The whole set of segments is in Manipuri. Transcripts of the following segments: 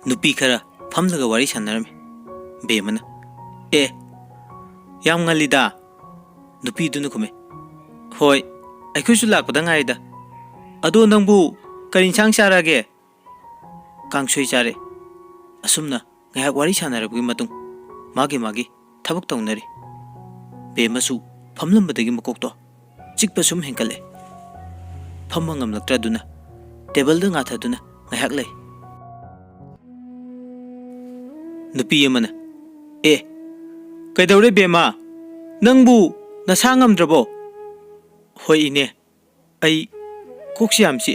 नुपी खरा फमलगा वारी सानरमे बेमना ए याम ngaliदा नुपी दुनु खुमे होय अखुसु लाकपदा ngaida ado nangbu kari insang charage kangsoi chare asumna ngayak wari sanarabgi matung magi thabak tawnari bemasu famlambadagi makokto chikpa sum henkale famma ngamlaktra duna table da ngatha duna ngayak lei nupi amana e kaidawre bema nangbu nasangamdrabo hoi ine ai koksi amsi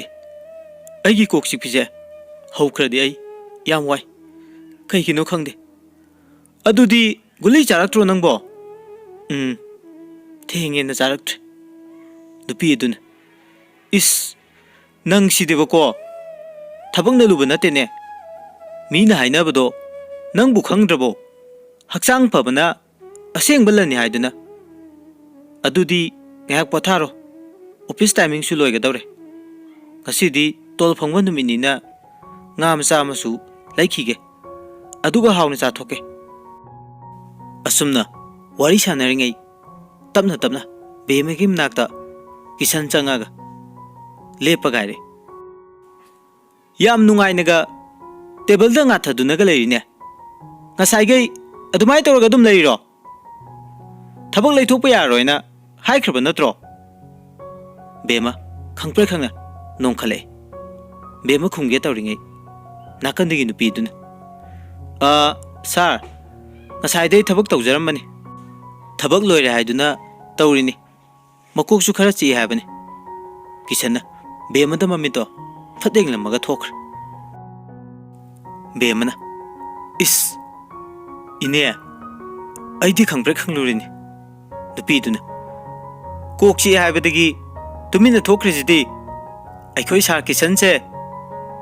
aigi koksi pije haukradi ai yam wai kai kino khangde adudi guli charaktro nangbo thenge na charaktre nupi dun is nang sideba ko thabang na luba natene mina haina bado nang bu khangdrabo haksang phabana aseng balani haiduna adudi ngayak potharo office timing su loiga dawre kasidi tol phangwa numinina ngam sa masu laikhige aduga hawna cha thoke asumna wari sanaringai tapna bemegim nakta kisan changaga lepagaire yam nungai naga table da ngatha dunaga leine ngasaigai adumai tawraga dum leiro thabak leithokpa yaroina haikraba natro bema khangpre khanga nongkhale bema khumge tawringai nakandigi nupi duna sir ngasai thabak tawjaramani thabak loire haiduna tawrini makoksu khara chi habani kisana bema da mamito fateng lamaga thokra bemana is ine aidi khangpre khanglurini nupi duna kokchi habadagi tumina thokrisidi aikhoi sar kisan se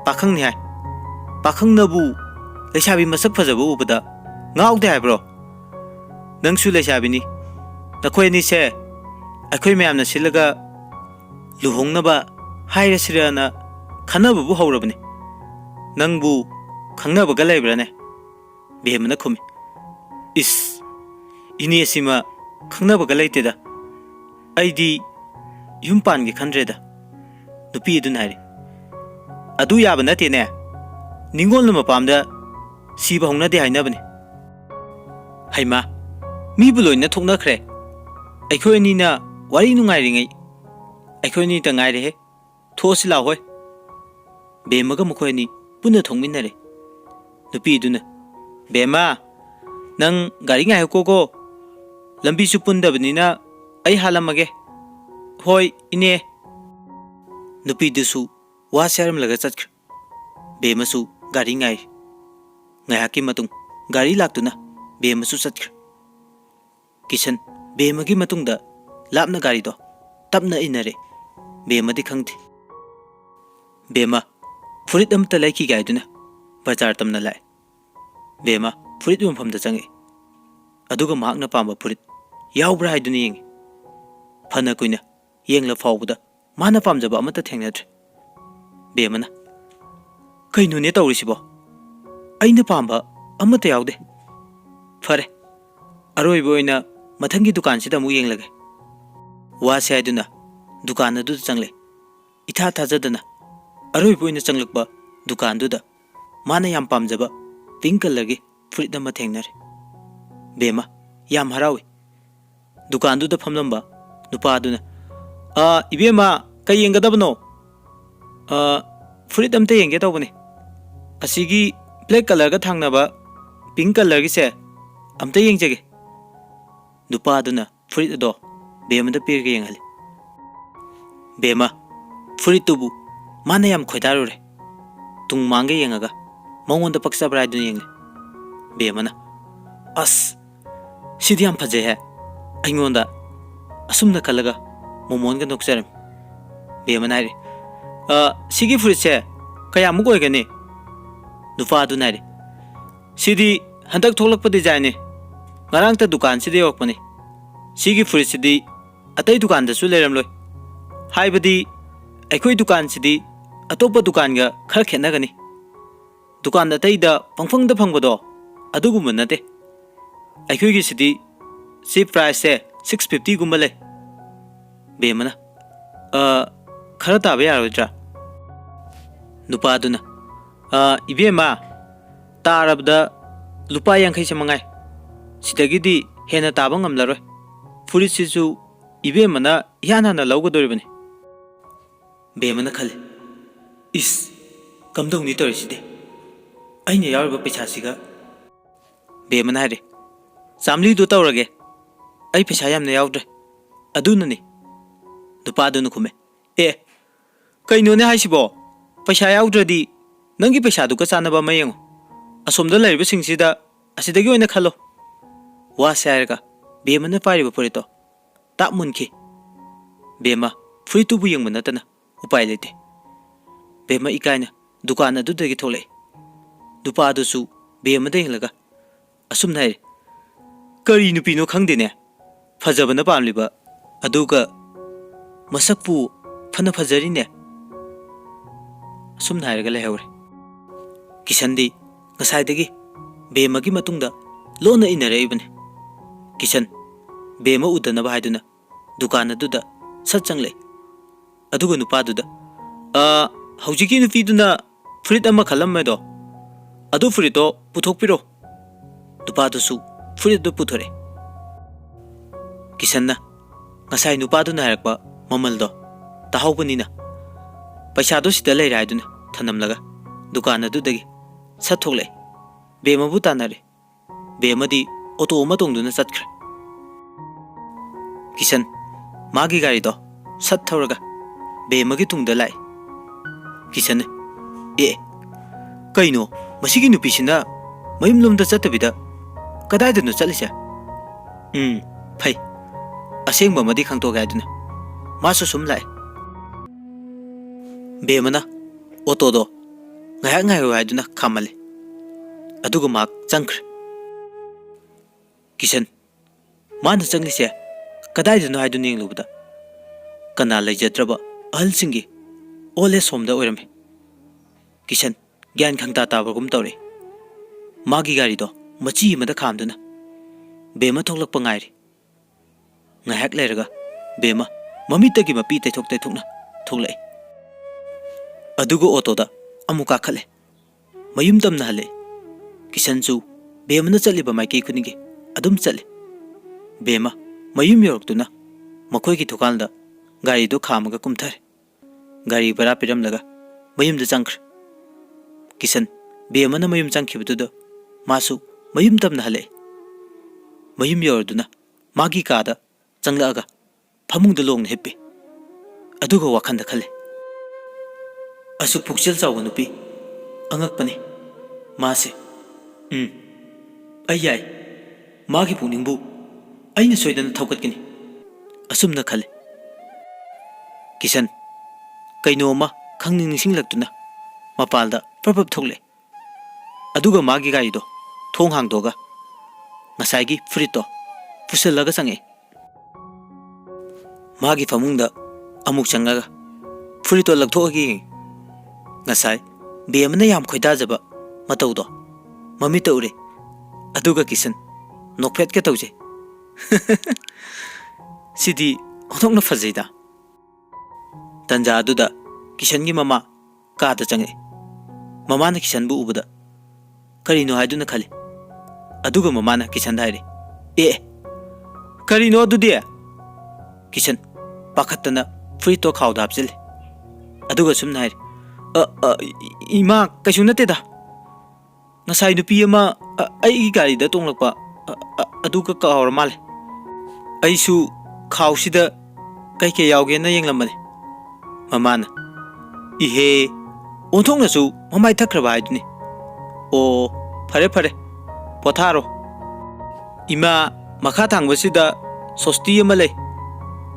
pakhang ni hai pakhang nabu lesabi masak phajabu ubada ngaude haibro nangsu lesabi ni nakhoi ni se aikhoi mayamna silaga luhongnaba hairasirana khanabu bu hawrabani nangbu khangnaba ga leibrane bemana khumi is ini sima khangnaba ga leiteda aidi yumpan gi khandreda nupi dun hari adu yaba nate ne ningol na mapamda siba hongna de haina bani haima mi buloina thokna khre aikhoi ni na wari nungai ringai aikhoi ni ta ngai re he thosila hoi bemaga mukhoi ni puna thongminare nupi duna bema nang gari ngai ko lambi su punda banina ai halamage hoi ine nupi dusu wa seram laga chatkr bemasu gari ngai ngayaki matung gari laktuna bemasu chatkr kisan bemagi matung da lapna gari do tapna inare bemadi khangti bema furit amta laiki gaiduna bazar tamna lai bema furit umpham da changi aduga mahakna pamba furit yaubra haiduni yengi phana kuina yengla fawbuda mana pamjaba amata thengnadre bemana kainu ne tawrisibo aina pamba amata yaude fare aroi boina mathangi dukan sida mu yenglage wa saiduna dukan adu changle itha thajadana aroi boina changlakba dukan duda mana yam pamjaba pink color gi furit ama thengnare bema yam harawi dukan duda phamlamba nupa aduna ibema kay yengadabno furit amte yenge tawbani asigi black color ga thangnaba pink color gi se amte yengjege nupa aduna furit ado bema da pirge yengali bema furit tubu mana yam khoidarure tung mange yengaga mongonda paksa brai dun yengle bemana as sidi yam phaje hai aingonda asumna kalaga momon ga noksaram bemana ri sigi furit se kaya mu goi gani nufa du nari sidi handak tholak pa design ne ngarang ta dukan sidi yok pani sigi furit sidi atai dukan da su leram loi haibadi aikoi dukan sidi atopa dukan ga khar khena gani dukan atayda pangphangda phangbodo adugumba nate aikhoigi sidi si price se 650 gumba le bemana khara tabe yarodra nupa duna ibema tarabda lupa yankhai samangai sidagidi hena taba ngamlaroi furit sisu ibemana yana na lawgadoribani bemana khale is kamdongni toriside aina yarba pecha siga bemana hare samli do tawrage ai pecha yamna yawdre adunani nupa dunu khume kaino ne haisibo pecha yawdradi nangi pecha du ka chanaba mayeng asomda lariba singsida asidagi oina khalo wa sairga bemana pariba purito ta munki bema free to bu yang manatana upai lete bema ikaina dukan adudagi thole dupa adusu bema de helaga asum nai kari nupino khangdene fajabana pamliba aduga masakpu phana fajarine asum nai ga lehore kisandi ngasaidagi bema gi matungda lona inareibane kisan bema udana ba haiduna dukan aduda satchangle aduga nupa duda haujiki nupiduna fruit ama khalammedo adu fruito puthokpiro nupa dusu fruit do puthore kisanna ngasai nupa duna harakpa mamaldo tahawbanina paisa do sida lei raiduna thanamlaga dukan adudagi sathokle bema bu tanare bema di auto ma tongduna chatkre kisan magi gari do sat thoraga bema gi tungda lai kisan kaino masigi nupisina mayum lomda chatabida kadaidanu chalisa phai asengba madi khangto gaiduna masu sum lai bemana auto do ngayak ngai waiduna khamale aduga mak changkre kisan mana changlise kadaidanu haidun ninglubda kana lejatraba ahalsingi ole somda oirame kisan gyan khangta tabagum tawre magi gari do machi mada khamduna bema thoklak pangairi ngayak leraga bema mamitagi mapi tethokna thoklai adugo auto da amuka khale mayum tamna hale kisan chu bema na chaliba maiki khuningi adum chale bema mayum yorktuna makhoi gi thukan da gari do khamaga kumthare gari bara piram laga mayum da changkhr kisan bema na mayum changkhibudu do masu mayum tamna hale mayum yorduna magi ka da changlaga phamung da long hepe aduga wakhanda khale asuk pukchel chawu nupi angak pani mase ayai magi puningbu aina soidana thaukatkini asumna khale kisan kaino ma khangning singlaktuna mapalda prabab thokle aduga magi gari do thong hangdoga ngasai gi frito puselaga sange magi famungda amuk changaga frito lagthogi ngasai bemana yam khoida jaba mataudo mami taure aduga kisan nokphet ke tawje sidi onokna fajeida tanja aduda kisan gi mama ka da change mama na kisan bu ubuda karino haiduna khale aduga mama na kisan daire karino adudi kisan pakhatana frito khawda hapjil aduga sum naire ima kaisu nateda ngasai nupi ama ai gari da tonglakpa aduga kawar male aisu khawsida kaike yawge na yenglamane mamana ihe onthongnasu mamai thakraba haiduni o fare potharo ima makha thangbasida sosti ama lei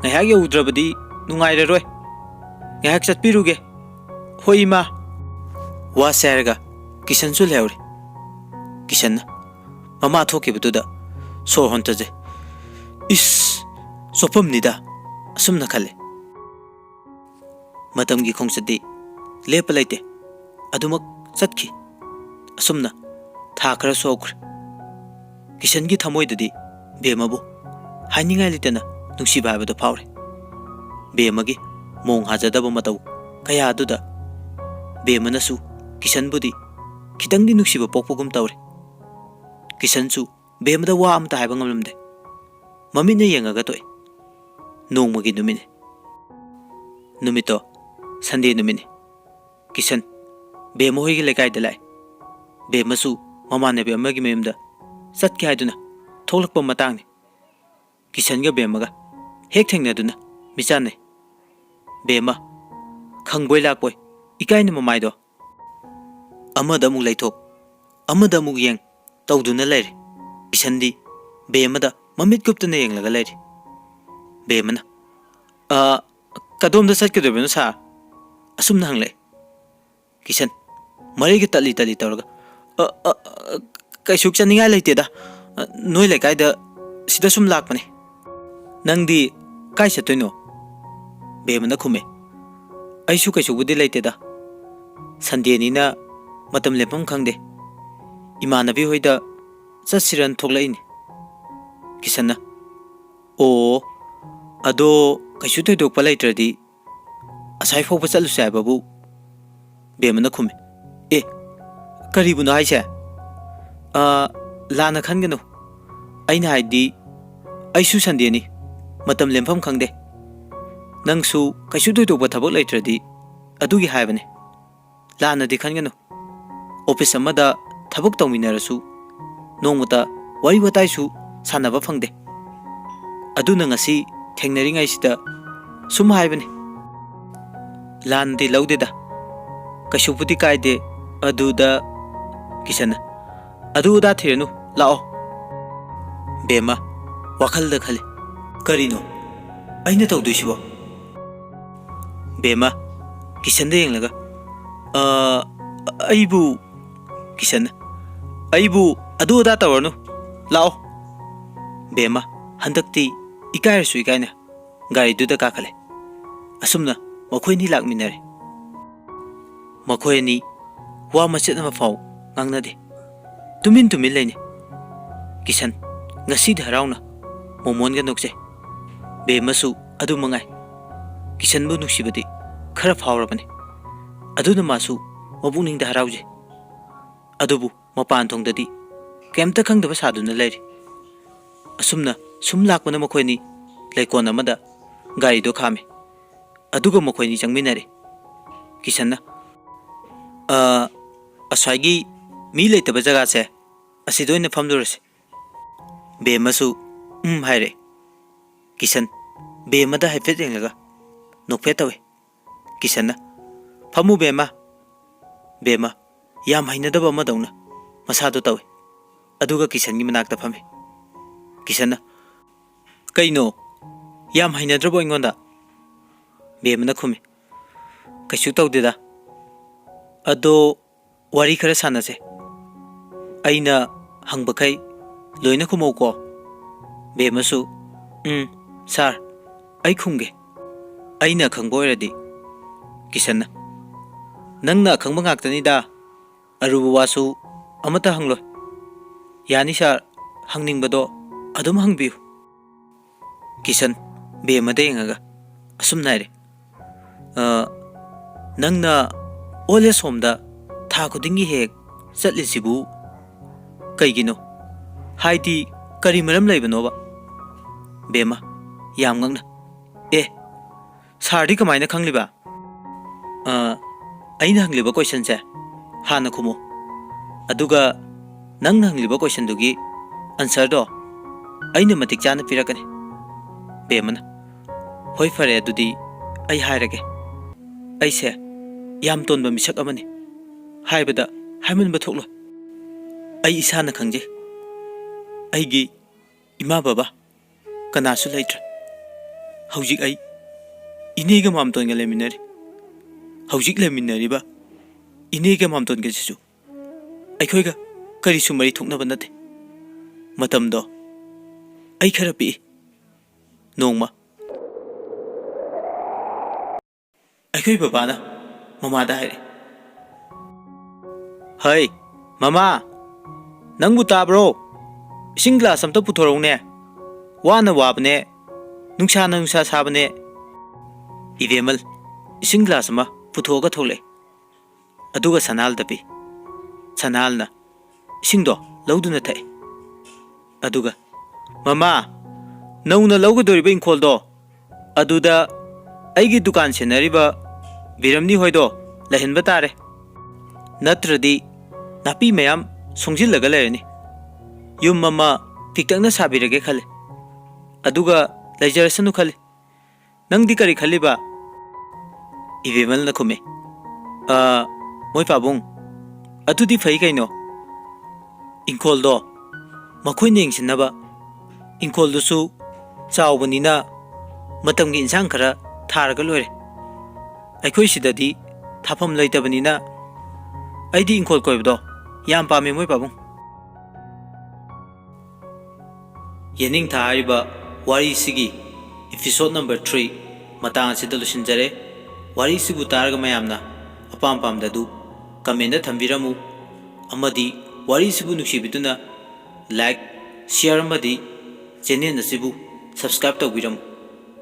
ngahak yaudrabadi nungairaroi ngahak chatpiruge hoi ma wa serga kisan su leure kisan mama thokibuda sor hontaje is sopam nida asumna khale matamgi khongchadi lepalaite adumak chatki असुमना था खरा सोखरे किशन की थमोइददी बेमबु हाइनिंगाइ लिटना नुंसीबा हाबदो फावरे बेमगी मोंग हाजदब मतौ कया अदुदा बेमनसु किशनबुदी खितंगदी नुंसीबा पोकपगुम तौरे किशनसु बेमदा वा अमता हाइबा ngamlamde ममिने yengaga toy nongmagi numine numito Sunday numine Kishan बेम होइगी लेकाइदा लाइ बेमसु ममानबे अमगी मेमदा सत्के हाइदुना थोलकप मतांगनि किशनगा बेमगा हेक थेंगनादुना मिचाने बेमा खंगबोय लाकबोय इकाइना ममाइदो अमदा अमुक लैथोक अमदा अमुक येंग तौदुना लैरे किशनदी बेमदा ममित गुप्तना येंगलगा लैरे बेमना कदोमदा सत्कदोबनो सा असुमना हंगले किशन मरेगी तली तली तौरगा कैसुक चनिंगाइ लैतेदा नोय लेकाइदा सिदा सुम लाकपने नंगदी काय चतोइनो बेमना खुमे ऐसु कैसुबुदी लैतेदा संडेनिना मतम लेपम खंगदे इमानबी होइदा चसिरन थोकलाइनि किशनना ओ अदो कैसु थोइदोकपा लैत्रदि असai फोकपा चलुसे हाइबाबु बेमना खुमे ए करीबुनो हाइसे लाना खनगनो अइना हाइदि ऐसु संडेनि मतम लेमफम खंगदे नंगसु कैसु थोइदोकपा थबक लैत्रदि अदुगी हाइबने लानदि खनगनो ऑफिस अमदा थबक तौमिनरसु नोंगमता वारी वताइसु सानबा फंगदे अदुना ngasi थेंगनरिंगाइ सिदा सुम हाइबने लानदि लौदेदा कैसुपुदी कायदे अदुदा किशन अदुदा थिरनु लाओ बेमा वाखलदा खले करिनो अइना तौदुइसिबो बेमा किशनदा येंगलगा अइबु किशन अइबु अदुदा तवरनु लाओ बेमा हंदक्ति इकायरसु इकायना गारीदुदा काखले असुमना मखोइनी लाकमिनरे मखोइनी वा मचेत अमा फाउ ngangnade tumin tumin leini Kishan ngasi dharauna momon ga nokse बेमसु अदु मंगाइ किशन बु नुक्सिबदि खरा फावरबने अदुना मासु मबुनिंग दा हराउजे अदुबु मपान थोंगददि केमता खंगदबा सादुना लैरि असुमना सुम लाकपना मखोइनी लेकोन अमदा गाड़ी दो खामे अदुगा मखोइनी चंगमिनरे किशनना असवाइगी मी लेतब जगह से असिदोइना फमदुरसे बेमसु हाइरे किशन बेमदा हाइफेट येंगलगा नोकफे तवे किशनना फमु बेमा बेमा याम हाइनदब अमदौना मसादो तवे अदुगा किशनगी मनाकता फमे किशनना कइनो याम हाइनद्रबो इंगोंदा बेमना खुमे कैसु तौदेदा अदो वारी खरा सानसे अइना हंगबखै लोइना खुमौको बेमसु सर आई खुंगे अइना खंगबो ओइरदि किशनना नंगना खंगबा ngaktaniदा अरुबु वासु अमता हंगलो यानी सर हंगनिंगबदो अदुम हंगबियु किशन बेमदा येंगागा असुम नाइरे नंगना ओले सोमदा था खुदिंगी हेक चटलिसिबु कइगिनो हाइदि करी मरम लैबनोबा बेमा याम ngangna ए सारदि कमाइना खंगलिबा अइना हंगलिबा क्वेश्चन से हाना खुमो अदुगा नंगना हंगलिबा क्वेश्चन दुगी आंसर दो अइना मतिक चाना पिरकने बेमना होय फरे अदुदी अइ हाइरगे अइसे याम तोनबा मिसक अमने हाइबदा हाइमनबा थोकलो अइ इसाना खंजे अइगी इमा बाबा कनासु लैत्र हौजिक अइ इनेगा मामतोनगा लेमिनरि हौजिक लेमिनरिबा इनेगा मामतोनगा सिसु अइखोइगा करिसु मरि थोकनबा नते मतमदो अइ खरा पि नोंमा अइखोइ बाबाना ममादा हाइरे हाय Mama, nangbu tabro? Ising glass amta puthorone. Wana wabne. Nungsa sabane. Ivemal, ising glass ama puthoga thole. Aduga sanal dapi. Sanal na. Ising do, lauduna thai. Aduga, Mama, nauna lauga doriba ingkol do. Aduda, aigi dukan senariba Biramni hoido, lahin batare. Natradi, napi mayam, songjil lagalani. Yum mama, tiktang na sabi rage khali. Aduga, laijarasanu khali. Nang di kari khali ba? Ivemal na kume. Moy pabong. Atu di fay kaino. Ingkol do, makoy ning sinaba. Ingkol do su, sao banina, matang gi insang kara, tharagaloire. Aikoi sidadi thapam laitabani aidi ingkol koibdo yam pame moi pabung yening thariba wari sigi episode number 3 matang sida lusinjare wari sibu targa mayamna apam pam dadu comment da thambiramu amadi wari sibu nuksibiduna like share amadi channel na sibu subscribe tawbiram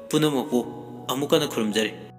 punamoku amukana khurumjare